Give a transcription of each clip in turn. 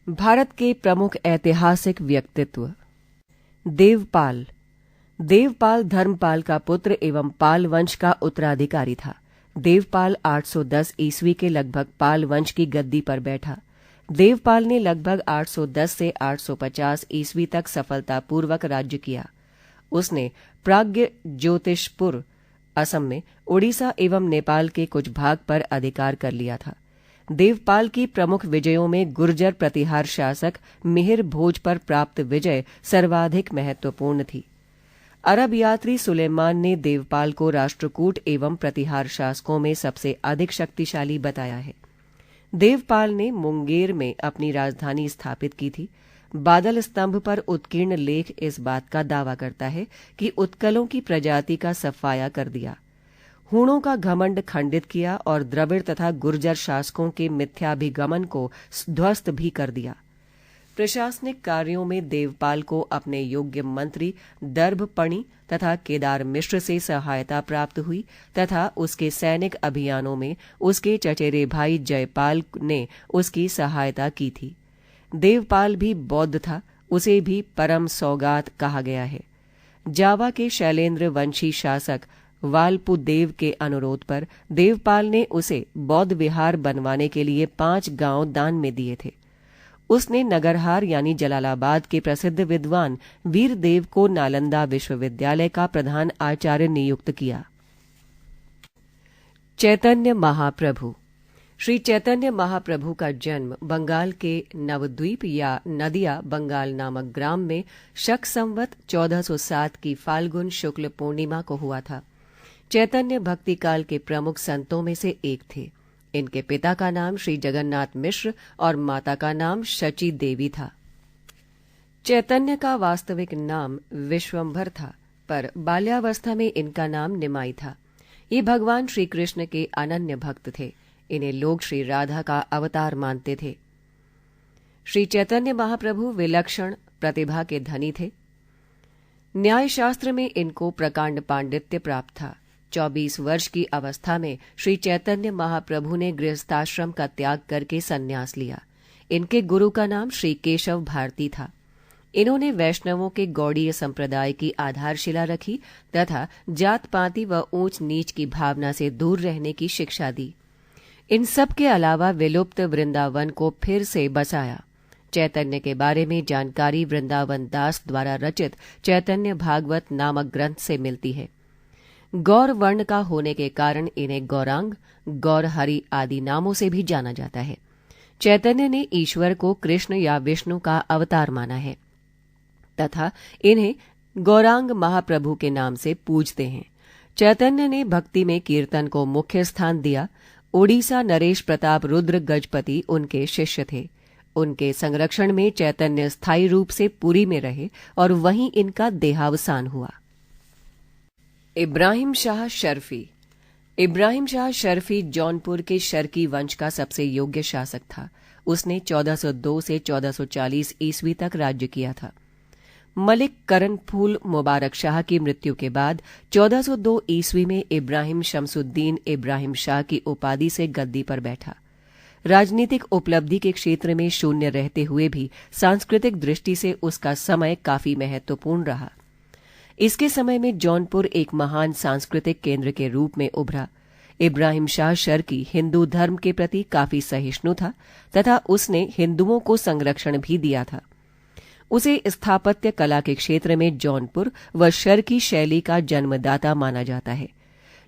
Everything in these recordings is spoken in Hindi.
भारत के प्रमुख ऐतिहासिक व्यक्तित्व। देवपाल। देवपाल धर्मपाल का पुत्र एवं पाल वंश का उत्तराधिकारी था। देवपाल 810 ईस्वी के लगभग पाल वंश की गद्दी पर बैठा। देवपाल ने लगभग 810 से 850 ईस्वी तक सफलतापूर्वक राज्य किया। उसने प्राग्ञ ज्योतिषपुर, असम में उड़ीसा एवं नेपाल के कुछ भाग पर अधिकार कर लिया था। देवपाल की प्रमुख विजयों में गुर्जर प्रतिहार शासक मिहिर भोज पर प्राप्त विजय सर्वाधिक महत्वपूर्ण थी। अरब यात्री सुलेमान ने देवपाल को राष्ट्रकूट एवं प्रतिहार शासकों में सबसे अधिक शक्तिशाली बताया है। देवपाल ने मुंगेर में अपनी राजधानी स्थापित की थी। बादल स्तंभ पर उत्कीर्ण लेख इस बात का दावा करता है कि उत्कलों की प्रजाति का सफाया कर दिया, हूणों का घमंड खंडित किया और द्रविड़ तथा गुर्जर शासकों के मिथ्याभिगमन को ध्वस्त भी कर दिया। प्रशासनिक कार्यों में देवपाल को अपने योग्य मंत्री दर्भपणि तथा केदार मिश्र से सहायता प्राप्त हुई तथा उसके सैनिक अभियानों में उसके चचेरे भाई जयपाल ने उसकी सहायता की थी। देवपाल भी बौद्ध था, उसे भी परम सौगात कहा गया है। जावा के शैलेंद्र वंशी शासक वालपुदेव के अनुरोध पर देवपाल ने उसे बौद्ध विहार बनवाने के लिए 5 गांव दान में दिए थे। उसने नगरहार यानी जलालाबाद के प्रसिद्ध विद्वान वीरदेव को नालंदा विश्वविद्यालय का प्रधान आचार्य नियुक्त किया। चैतन्य महाप्रभु। श्री चैतन्य महाप्रभु का जन्म बंगाल के नवद्वीप या नदिया बंगाल नामक ग्राम में शक संवत 1407 की फाल्गुन शुक्ल पूर्णिमा को हुआ था। चैतन्य भक्ति काल के प्रमुख संतों में से एक थे। इनके पिता का नाम श्री जगन्नाथ मिश्र और माता का नाम शची देवी था। चैतन्य का वास्तविक नाम विश्वंभर था, पर बाल्यावस्था में इनका नाम निमाई था। ये भगवान श्री कृष्ण के अनन्य भक्त थे। इन्हें लोग श्री राधा का अवतार मानते थे। श्री चैतन्य महाप्रभु विलक्षण प्रतिभा के धनी थे। न्याय शास्त्र में इनको प्रकांड पांडित्य प्राप्त था। 24 वर्ष की अवस्था में श्री चैतन्य महाप्रभु ने गृहस्थाश्रम का त्याग करके संन्यास लिया। इनके गुरु का नाम श्री केशव भारती था। इन्होंने वैष्णवों के गौड़ीय संप्रदाय की आधारशिला रखी तथा जात पाती व ऊंच नीच की भावना से दूर रहने की शिक्षा दी। इन सब के अलावा विलुप्त वृंदावन को फिर से बसाया। चैतन्य के बारे में जानकारी वृंदावन दास द्वारा रचित चैतन्य भागवत नामक ग्रंथ से मिलती है। गौर वर्ण का होने के कारण इन्हें गौरांग, गौरहरि आदि नामों से भी जाना जाता है। चैतन्य ने ईश्वर को कृष्ण या विष्णु का अवतार माना है तथा इन्हें गौरांग महाप्रभु के नाम से पूजते हैं। चैतन्य ने भक्ति में कीर्तन को मुख्य स्थान दिया। ओडिशा नरेश प्रताप रुद्र गजपति उनके शिष्य थे। उनके संरक्षण में चैतन्य स्थायी रूप से पुरी में रहे और वहीं इनका देहावसान हुआ। इब्राहिम शाह शर्फी। इब्राहिम शाह शर्फी जौनपुर के शर्की वंश का सबसे योग्य शासक था। उसने 1402 से 1440 ईस्वी तक राज्य किया था। मलिक करनफूल मुबारक शाह की मृत्यु के बाद 1402 ईस्वी में इब्राहिम शमसुद्दीन इब्राहिम शाह की उपाधि से गद्दी पर बैठा। राजनीतिक उपलब्धि के क्षेत्र में शून्य रहते हुए भी सांस्कृतिक दृष्टि से उसका समय काफी महत्वपूर्ण रहा। इसके समय में जौनपुर एक महान सांस्कृतिक केंद्र के रूप में उभरा। इब्राहिम शाह शर्की हिंदू धर्म के प्रति काफी सहिष्णु था तथा उसने हिंदुओं को संरक्षण भी दिया था। उसे स्थापत्य कला के क्षेत्र में जौनपुर व शर्की शैली का जन्मदाता माना जाता है।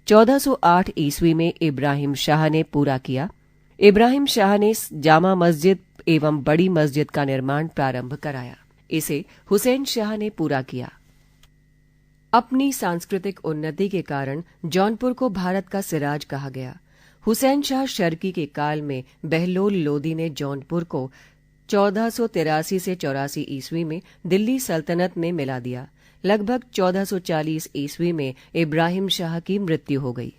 1408 ईस्वी में इब्राहिम शाह ने पूरा किया। इब्राहिम शाह ने जामा मस्जिद एवं बड़ी मस्जिद का निर्माण प्रारंभ कराया। इसे हुसैन शाह ने पूरा किया। अपनी सांस्कृतिक उन्नति के कारण जौनपुर को भारत का सिराज कहा गया। हुसैन शाह शर्की के काल में बहलोल लोदी ने जौनपुर को 1483 से 84 ईस्वी में दिल्ली सल्तनत में मिला दिया। लगभग 1440 ईस्वी में इब्राहिम शाह की मृत्यु हो गई।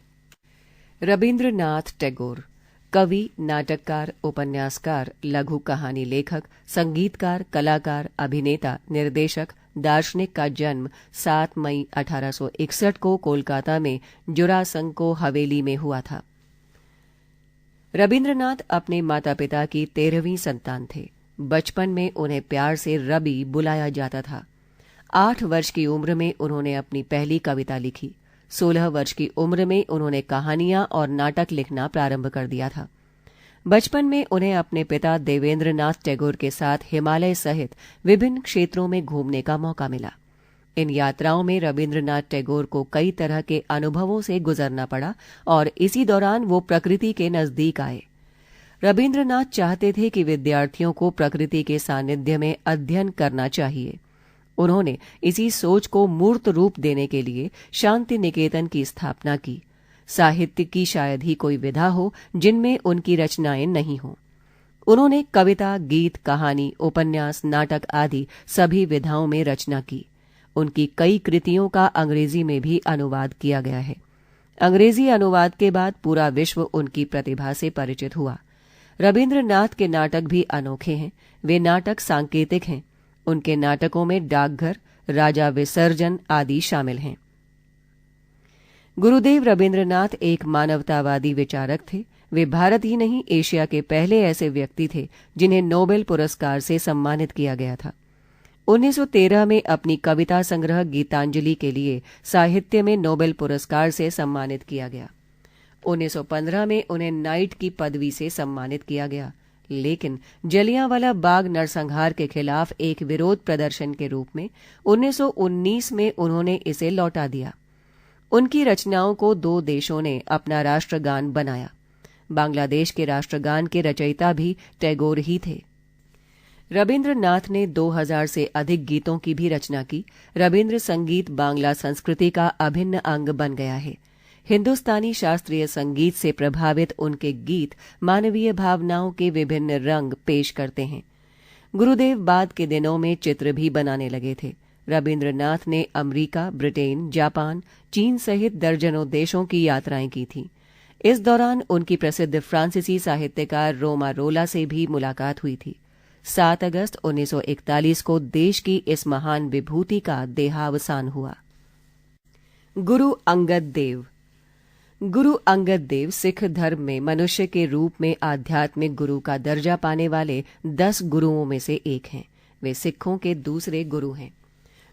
रविंद्रनाथ टैगोर। कवि, नाटककार, उपन्यासकार, लघु कहानी लेखक, संगीतकार, कलाकार, अभिनेता, निर्देशक, दार्शनिक का जन्म 7 मई 1861 को कोलकाता में जुरासंको हवेली में हुआ था। रविंद्रनाथ अपने माता पिता की 13वीं संतान थे। बचपन में उन्हें प्यार से रबी बुलाया जाता था। 8 वर्ष की उम्र में उन्होंने अपनी पहली कविता लिखी। 16 वर्ष की उम्र में उन्होंने कहानियां और नाटक लिखना प्रारंभ कर दिया था। बचपन में उन्हें अपने पिता देवेंद्रनाथ टैगोर के साथ हिमालय सहित विभिन्न क्षेत्रों में घूमने का मौका मिला। इन यात्राओं में रविंद्रनाथ टैगोर को कई तरह के अनुभवों से गुजरना पड़ा और इसी दौरान वो प्रकृति के नजदीक आए। रविंद्रनाथ चाहते थे कि विद्यार्थियों को प्रकृति के सानिध्य में अध्ययन करना चाहिए। उन्होंने इसी सोच को मूर्त रूप देने के लिए शांति निकेतन की स्थापना की। साहित्य की शायद ही कोई विधा हो जिनमें उनकी रचनाएं नहीं हों। उन्होंने कविता, गीत, कहानी, उपन्यास, नाटक आदि सभी विधाओं में रचना की। उनकी कई कृतियों का अंग्रेजी में भी अनुवाद किया गया है। अंग्रेजी अनुवाद के बाद पूरा विश्व उनकी प्रतिभा से परिचित हुआ। रविंद्रनाथ के नाटक भी अनोखे हैं। वे नाटक सांकेतिक हैं। उनके नाटकों में डाकघर, राजा विसर्जन आदि शामिल हैं। गुरुदेव रविंद्रनाथ एक मानवतावादी विचारक थे। वे भारत ही नहीं, एशिया के पहले ऐसे व्यक्ति थे जिन्हें नोबेल पुरस्कार से सम्मानित किया गया था। 1913 में अपनी कविता संग्रह गीतांजलि के लिए साहित्य में नोबेल पुरस्कार से सम्मानित किया गया। 1915 में उन्हें नाइट की पदवी से सम्मानित किया गया, लेकिन जलियांवाला बाग नरसंहार के खिलाफ एक विरोध प्रदर्शन के रूप में 1919 में उन्होंने इसे लौटा दिया। उनकी रचनाओं को 2 देशों ने अपना राष्ट्रगान बनाया। बांग्लादेश के राष्ट्रगान के रचयिता भी टैगोर ही थे। रविंद्रनाथ ने 2000 से अधिक गीतों की भी रचना की। रविंद्र संगीत बांग्ला संस्कृति का अभिन्न अंग बन गया है। हिंदुस्तानी शास्त्रीय संगीत से प्रभावित उनके गीत मानवीय भावनाओं के विभिन्न रंग पेश करते हैं। गुरुदेव बाद के दिनों में चित्र भी बनाने लगे थे। रविंद्रनाथ ने अमेरिका, ब्रिटेन, जापान, चीन सहित दर्जनों देशों की यात्राएं की थीं। इस दौरान उनकी प्रसिद्ध फ्रांसीसी साहित्यकार रोमा रोला से भी मुलाकात हुई थी। 7 अगस्त 1941 को देश की इस महान विभूति का देहावसान हुआ। गुरु अंगद देव। गुरु अंगद देव सिख धर्म में मनुष्य के रूप में आध्यात्मिक गुरु का दर्जा पाने वाले 10 गुरुओं में से एक हैं। वे सिखों के दूसरे गुरु हैं।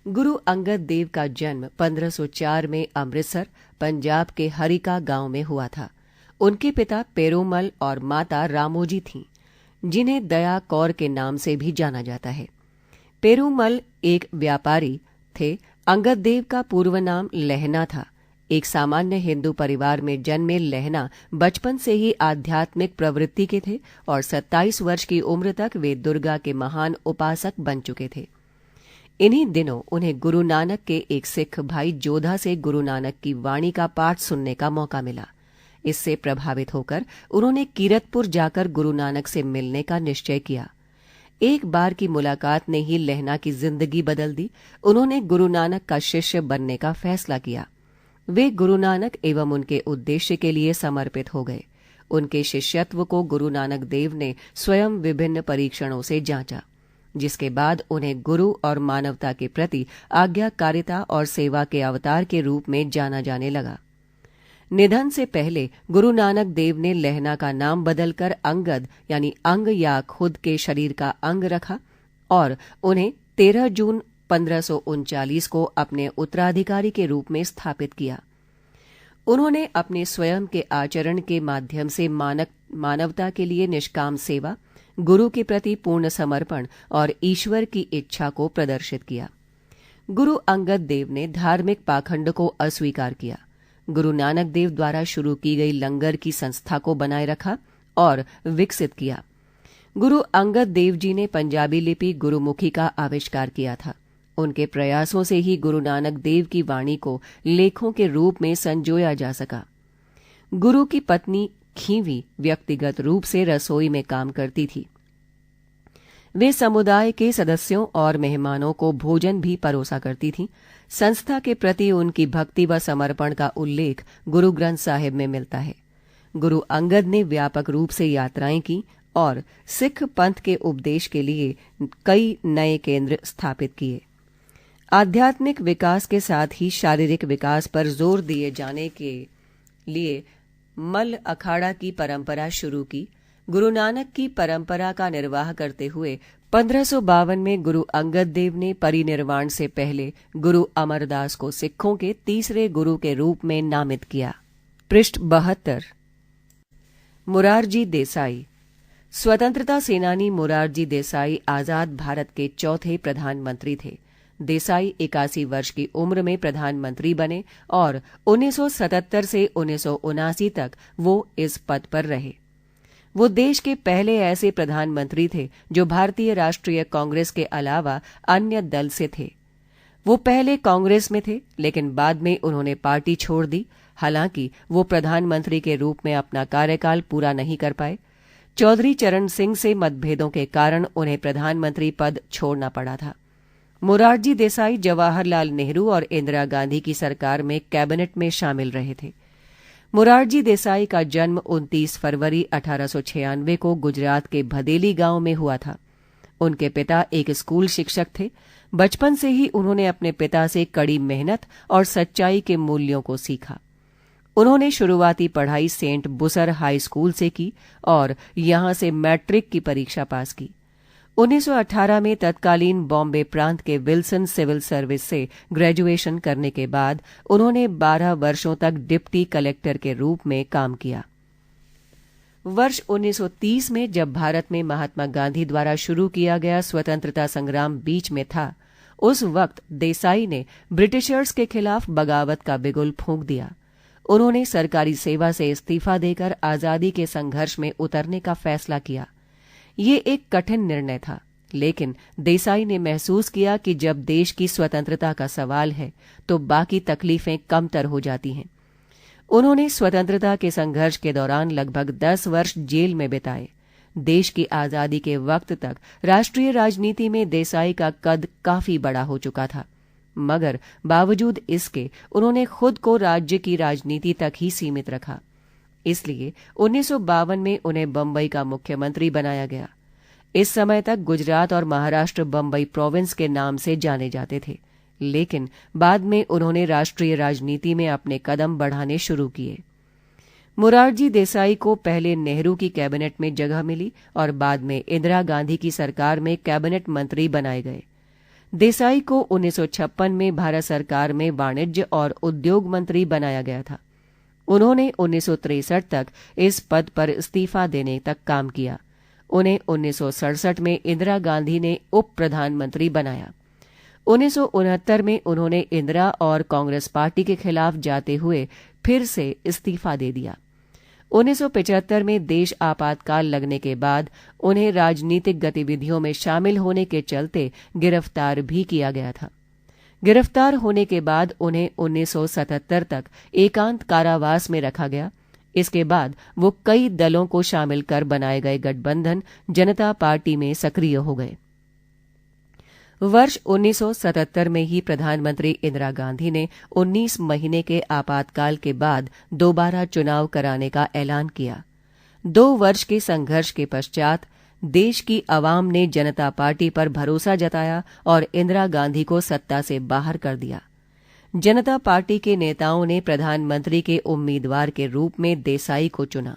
गुरु अंगद देव का जन्म 1504 में अमृतसर, पंजाब के हरिका गांव में हुआ था। उनके पिता पेरूमल और माता रामोजी थीं, जिन्हें दया कौर के नाम से भी जाना जाता है। पेरूमल एक व्यापारी थे। अंगद देव का पूर्व नाम लहना था। एक सामान्य हिंदू परिवार में जन्मे लहना बचपन से ही आध्यात्मिक प्रवृत्ति के थे और 27 वर्ष की उम्र तक वे दुर्गा के महान उपासक बन चुके थे। इन्हीं दिनों उन्हें गुरु नानक के एक सिख भाई जोधा से गुरु नानक की वाणी का पाठ सुनने का मौका मिला। इससे प्रभावित होकर उन्होंने कीरतपुर जाकर गुरु नानक से मिलने का निश्चय किया। एक बार की मुलाकात ने ही लहना की जिंदगी बदल दी। उन्होंने गुरु नानक का शिष्य बनने का फैसला किया। वे गुरु नानक एवं उनके उद्देश्य के लिए समर्पित हो गए। उनके शिष्यत्व को गुरु नानक देव ने स्वयं विभिन्न परीक्षणों से जांचा, जिसके बाद उन्हें गुरु और मानवता के प्रति आज्ञाकारिता और सेवा के अवतार के रूप में जाना जाने लगा। निधन से पहले गुरु नानक देव ने लहना का नाम बदलकर अंगद यानी अंग या खुद के शरीर का अंग रखा और उन्हें 13 जून 1539 को अपने उत्तराधिकारी के रूप में स्थापित किया। उन्होंने अपने स्वयं के आचरण के माध्यम से मानवता के लिए निष्काम सेवा, गुरु के प्रति पूर्ण समर्पण और ईश्वर की इच्छा को प्रदर्शित किया। गुरु अंगद देव ने धार्मिक पाखंड को अस्वीकार किया। गुरु नानक देव द्वारा शुरू की गई लंगर की संस्था को बनाए रखा और विकसित किया। गुरु अंगद देव जी ने पंजाबी लिपि गुरुमुखी का आविष्कार किया था। उनके प्रयासों से ही गुरु नानक देव की वाणी को लेखों के रूप में संजोया जा सका। गुरु की पत्नी खींवी व्यक्तिगत रूप से रसोई में काम करती थी। वे समुदाय के सदस्यों और मेहमानों को भोजन भी परोसा करती थीं। संस्था के प्रति उनकी भक्ति व समर्पण का उल्लेख गुरु ग्रंथ साहिब में मिलता है। गुरु अंगद ने व्यापक रूप से यात्राएं की और सिख पंथ के उपदेश के लिए कई नए केंद्र स्थापित किए। आध्यात्मिक विकास के साथ ही शारीरिक विकास पर जोर दिए जाने के लिए मल अखाड़ा की परंपरा शुरू की। गुरु नानक की परंपरा का निर्वाह करते हुए 1552 में गुरु अंगद देव ने परिनिर्वाण से पहले गुरु अमरदास को सिखों के तीसरे गुरु के रूप में नामित किया। पृष्ठ 72। मुरारजी देसाई। स्वतंत्रता सेनानी मुरारजी देसाई आजाद भारत के चौथे प्रधानमंत्री थे। देसाई 81 वर्ष की उम्र में प्रधानमंत्री बने और 1977 से 1979 तक वो इस पद पर रहे। वो देश के पहले ऐसे प्रधानमंत्री थे जो भारतीय राष्ट्रीय कांग्रेस के अलावा अन्य दल से थे। वो पहले कांग्रेस में थे, लेकिन बाद में उन्होंने पार्टी छोड़ दी। हालांकि वो प्रधानमंत्री के रूप में अपना कार्यकाल पूरा नहीं कर पाए। चौधरी चरण सिंह से मतभेदों के कारण उन्हें प्रधानमंत्री पद छोड़ना पड़ा था। मुरारजी देसाई जवाहरलाल नेहरू और इंदिरा गांधी की सरकार में कैबिनेट में शामिल रहे थे। मुरारजी देसाई का जन्म 29 फरवरी 1896 को गुजरात के भदेली गांव में हुआ था। उनके पिता एक स्कूल शिक्षक थे। बचपन से ही उन्होंने अपने पिता से कड़ी मेहनत और सच्चाई के मूल्यों को सीखा। उन्होंने शुरुआती पढ़ाई सेंट बुसर हाई स्कूल से की और यहां से मैट्रिक की परीक्षा पास की। 1918 में तत्कालीन बॉम्बे प्रांत के विल्सन सिविल सर्विस से ग्रेजुएशन करने के बाद उन्होंने 12 वर्षों तक डिप्टी कलेक्टर के रूप में काम किया। वर्ष 1930 में जब भारत में महात्मा गांधी द्वारा शुरू किया गया स्वतंत्रता संग्राम बीच में था, उस वक्त देसाई ने ब्रिटिशर्स के खिलाफ बगावत का बिगुल फूंक दिया। उन्होंने सरकारी सेवा से इस्तीफा देकर आजादी के संघर्ष में उतरने का फैसला किया। ये एक कठिन निर्णय था, लेकिन देसाई ने महसूस किया कि जब देश की स्वतंत्रता का सवाल है तो बाकी तकलीफें कमतर हो जाती हैं। उन्होंने स्वतंत्रता के संघर्ष के दौरान लगभग 10 वर्ष जेल में बिताए। देश की आजादी के वक्त तक राष्ट्रीय राजनीति में देसाई का कद काफी बड़ा हो चुका था, मगर बावजूद इसके उन्होंने खुद को राज्य की राजनीति तक ही सीमित रखा। इसलिए 1952 में उन्हें बंबई का मुख्यमंत्री बनाया गया। इस समय तक गुजरात और महाराष्ट्र बंबई प्रोविंस के नाम से जाने जाते थे, लेकिन बाद में उन्होंने राष्ट्रीय राजनीति में अपने कदम बढ़ाने शुरू किए। मुरारजी देसाई को पहले नेहरू की कैबिनेट में जगह मिली और बाद में इंदिरा गांधी की सरकार में कैबिनेट मंत्री बनाए गए। देसाई को 1956 में भारत सरकार में वाणिज्य और उद्योग मंत्री बनाया गया था। उन्होंने 1963 तक इस पद पर इस्तीफा देने तक काम किया। उन्हें 1967 में इंदिरा गांधी ने उप प्रधानमंत्री बनाया। 1969 में उन्होंने इंदिरा और कांग्रेस पार्टी के खिलाफ जाते हुए फिर से इस्तीफा दे दिया। 1975 में देश आपातकाल लगने के बाद उन्हें राजनीतिक गतिविधियों में शामिल होने के चलते गिरफ्तार भी किया गया था। गिरफ्तार होने के बाद उन्हें 1977 तक एकांत कारावास में रखा गया। इसके बाद वो कई दलों को शामिल कर बनाए गए गठबंधन जनता पार्टी में सक्रिय हो गए। वर्ष 1977 में ही प्रधानमंत्री इंदिरा गांधी ने 19 महीने के आपातकाल के बाद दोबारा चुनाव कराने का ऐलान किया। 2 वर्ष के संघर्ष के पश्चात देश की आवाम ने जनता पार्टी पर भरोसा जताया और इंदिरा गांधी को सत्ता से बाहर कर दिया। जनता पार्टी के नेताओं ने प्रधानमंत्री के उम्मीदवार के रूप में देसाई को चुना।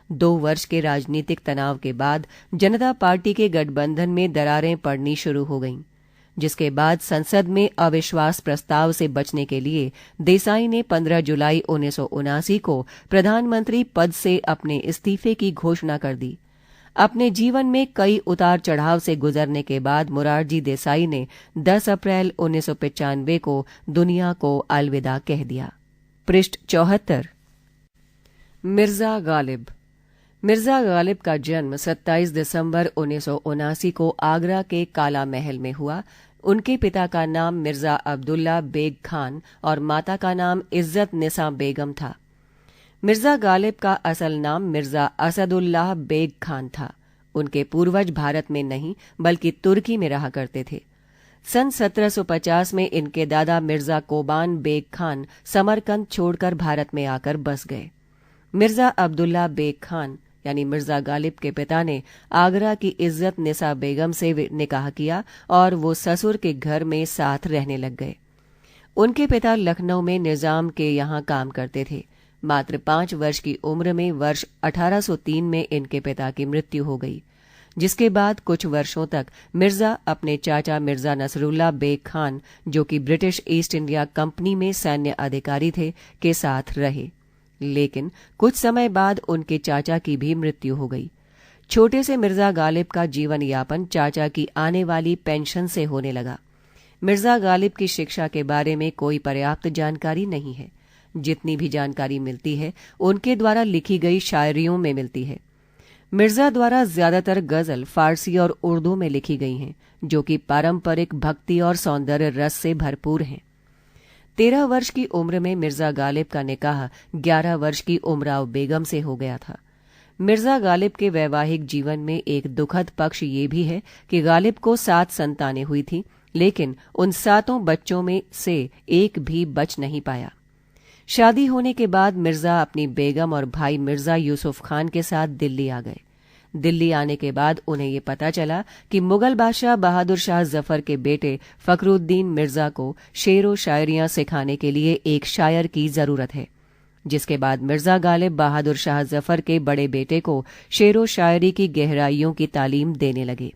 2 वर्ष के राजनीतिक तनाव के बाद जनता पार्टी के गठबंधन में दरारें पड़नी शुरू हो गईं, जिसके बाद संसद में अविश्वास प्रस्ताव से बचने के लिए देसाई ने 15 जुलाई 1979 को प्रधानमंत्री पद से अपने इस्तीफे की घोषणा कर दी। अपने जीवन में कई उतार चढ़ाव से गुजरने के बाद मुरारजी देसाई ने 10 अप्रैल 1995 को दुनिया को अलविदा कह दिया। पृष्ठ 74। मिर्जा गालिब। मिर्जा गालिब का जन्म 27 दिसंबर 1979 को आगरा के काला महल में हुआ। उनके पिता का नाम मिर्जा अब्दुल्ला बेग खान और माता का नाम इज्जत निसा बेगम था। मिर्जा गालिब का असल नाम मिर्जा असदुल्लाह बेग खान था। उनके पूर्वज भारत में नहीं बल्कि तुर्की में रहा करते थे। सन 1750 में इनके दादा मिर्जा कोबान बेग खान समरकंद छोड़कर भारत में आकर बस गए। मिर्जा अब्दुल्ला बेग खान यानी मिर्जा गालिब के पिता ने आगरा की इज्जत निसा बेगम से निकाह किया और वो ससुर के घर में साथ रहने लग गए। उनके पिता लखनऊ में निजाम के यहाँ काम करते थे। मात्र 5 वर्ष की उम्र में वर्ष 1803 में इनके पिता की मृत्यु हो गई, जिसके बाद कुछ वर्षों तक मिर्जा अपने चाचा मिर्जा नसरुल्ला बेग खान, जो कि ब्रिटिश ईस्ट इंडिया कंपनी में सैन्य अधिकारी थे, के साथ रहे। लेकिन कुछ समय बाद उनके चाचा की भी मृत्यु हो गई। छोटे से मिर्जा गालिब का जीवन यापन चाचा की आने वाली पेंशन से होने लगा। मिर्जा गालिब की शिक्षा के बारे में कोई पर्याप्त जानकारी नहीं है। जितनी भी जानकारी मिलती है उनके द्वारा लिखी गई शायरियों में मिलती है। मिर्जा द्वारा ज्यादातर गजल फारसी और उर्दू में लिखी गई हैं, जो कि पारंपरिक भक्ति और सौंदर्य रस से भरपूर हैं। 13 वर्ष की उम्र में मिर्जा गालिब का निकाह 11 वर्ष की उमराव बेगम से हो गया था। मिर्जा गालिब के वैवाहिक जीवन में एक दुखद पक्ष ये भी है कि गालिब को 7 संतानें हुई थीं, लेकिन उन 7 बच्चों में से एक भी बच नहीं पाया। शादी होने के बाद मिर्जा अपनी बेगम और भाई मिर्जा यूसुफ खान के साथ दिल्ली आ गए। दिल्ली आने के बाद उन्हें ये पता चला कि मुगल बादशाह बहादुर शाह जफर के बेटे फखरुद्दीन मिर्जा को शेरो शायरियां सिखाने के लिए एक शायर की जरूरत है, जिसके बाद मिर्जा गालिब बहादुर शाह जफर के बड़े बेटे को शेरो शायरी की गहराइयों की तालीम देने लगे।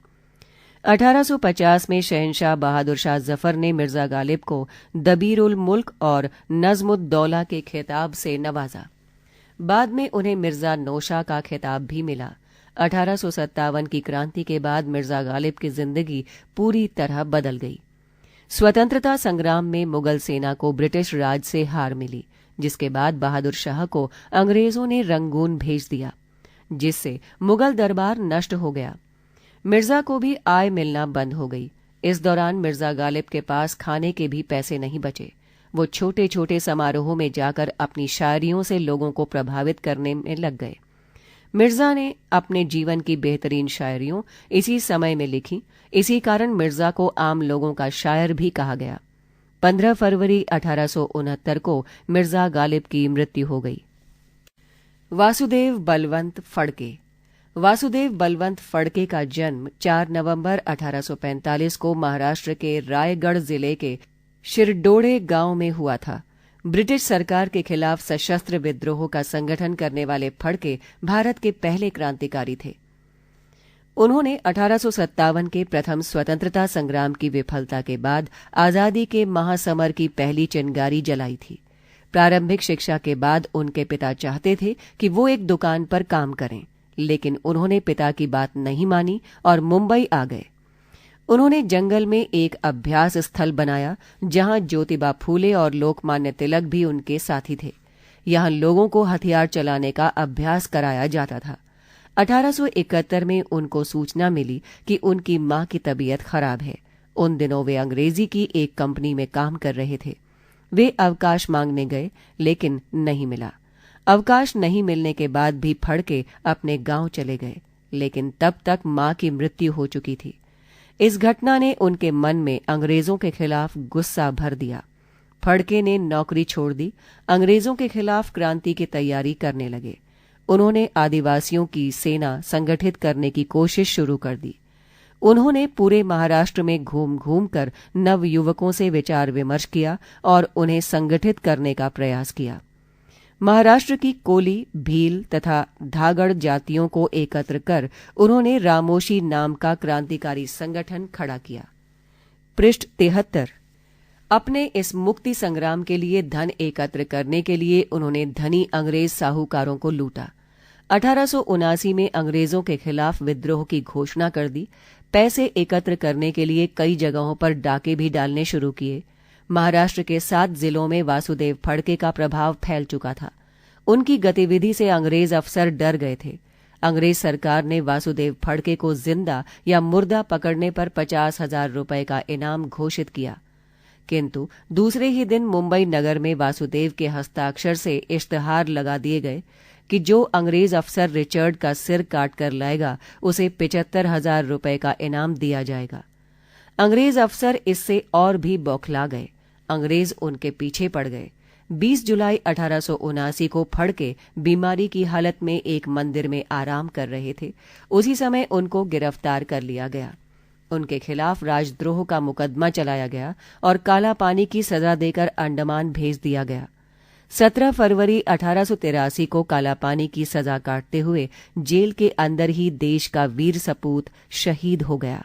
1850 में शहंशाह बहादुर शाह जफर ने मिर्जा गालिब को दबीर उल मुल्क और नज़्मुद दौला के खिताब से नवाजा। बाद में उन्हें मिर्जा नौशाह का खिताब भी मिला। 1857 की क्रांति के बाद मिर्जा गालिब की जिंदगी पूरी तरह बदल गई। स्वतंत्रता संग्राम में मुगल सेना को ब्रिटिश राज से हार मिली, जिसके बाद बहादुर शाह को अंग्रेजों ने रंगून भेज दिया, जिससे मुगल दरबार नष्ट हो गया। मिर्जा को भी आय मिलना बंद हो गई। इस दौरान मिर्जा गालिब के पास खाने के भी पैसे नहीं बचे। वो छोटे छोटे समारोहों में जाकर अपनी शायरियों से लोगों को प्रभावित करने में लग गए। मिर्जा ने अपने जीवन की बेहतरीन शायरियों इसी समय में लिखी। इसी कारण मिर्जा को आम लोगों का शायर भी कहा गया। 15 फरवरी 1869 को मिर्जा गालिब की मृत्यु हो गई। वासुदेव बलवंत फड़के। वासुदेव बलवंत फड़के का जन्म 4 नवंबर 1845 को महाराष्ट्र के रायगढ़ जिले के शिरडोड़े गांव में हुआ था। ब्रिटिश सरकार के खिलाफ सशस्त्र विद्रोह का संगठन करने वाले फड़के भारत के पहले क्रांतिकारी थे। उन्होंने 1857 के प्रथम स्वतंत्रता संग्राम की विफलता के बाद आजादी के महासमर की पहली चिंगारी जलाई थी। प्रारंभिक शिक्षा के बाद उनके पिता चाहते थे कि वो एक दुकान पर काम करें, लेकिन उन्होंने पिता की बात नहीं मानी और मुंबई आ गए। उन्होंने जंगल में एक अभ्यास स्थल बनाया, जहां ज्योतिबा फूले और लोकमान्य तिलक भी उनके साथी थे। यहां लोगों को हथियार चलाने का अभ्यास कराया जाता था। 1871 में उनको सूचना मिली कि उनकी मां की तबीयत खराब है। उन दिनों वे अंग्रेजी की एक कंपनी में काम कर रहे थे। वे अवकाश मांगने गए, लेकिन नहीं मिला। अवकाश नहीं मिलने के बाद भी फड़के अपने गांव चले गए, लेकिन तब तक मां की मृत्यु हो चुकी थी। इस घटना ने उनके मन में अंग्रेजों के खिलाफ गुस्सा भर दिया। फड़के ने नौकरी छोड़ दी, अंग्रेजों के खिलाफ क्रांति की तैयारी करने लगे। उन्होंने आदिवासियों की सेना संगठित करने की कोशिश शुरू कर दी। उन्होंने पूरे महाराष्ट्र में घूम घूम कर नवयुवकों से विचार विमर्श किया और उन्हें संगठित करने का प्रयास किया। महाराष्ट्र की कोली, भील तथा धागड़ जातियों को एकत्र कर उन्होंने रामोशी नाम का क्रांतिकारी संगठन खड़ा किया। पृष्ठ 73। अपने इस मुक्ति संग्राम के लिए धन एकत्र करने के लिए उन्होंने धनी अंग्रेज साहूकारों को लूटा। 1879 में अंग्रेजों के खिलाफ विद्रोह की घोषणा कर दी। पैसे एकत्र करने के लिए कई जगहों पर डाके भी डालने शुरू किए। महाराष्ट्र के 7 जिलों में वासुदेव फड़के का प्रभाव फैल चुका था। उनकी गतिविधि से अंग्रेज अफसर डर गए थे। अंग्रेज सरकार ने वासुदेव फड़के को जिंदा या मुर्दा पकड़ने पर 50,000 रुपए का इनाम घोषित किया। किंतु दूसरे ही दिन मुंबई नगर में वासुदेव के हस्ताक्षर से इश्तहार लगा दिए गए कि जो अंग्रेज अफसर रिचर्ड का सिर काट कर लाएगा उसे 75,000 रुपए का इनाम दिया जाएगा। अंग्रेज अफसर इससे और भी बौखला गए। अंग्रेज उनके पीछे पड़ गए। 20 जुलाई 1879 को फड़के बीमारी की हालत में एक मंदिर में आराम कर रहे थे। उसी समय उनको गिरफ्तार कर लिया गया। उनके खिलाफ राजद्रोह का मुकदमा चलाया गया और काला पानी की सजा देकर अंडमान भेज दिया गया। 17 फरवरी 1883 को कालापानी की सजा काटते हुए जेल के अंदर ही देश का वीर सपूत शहीद हो गया।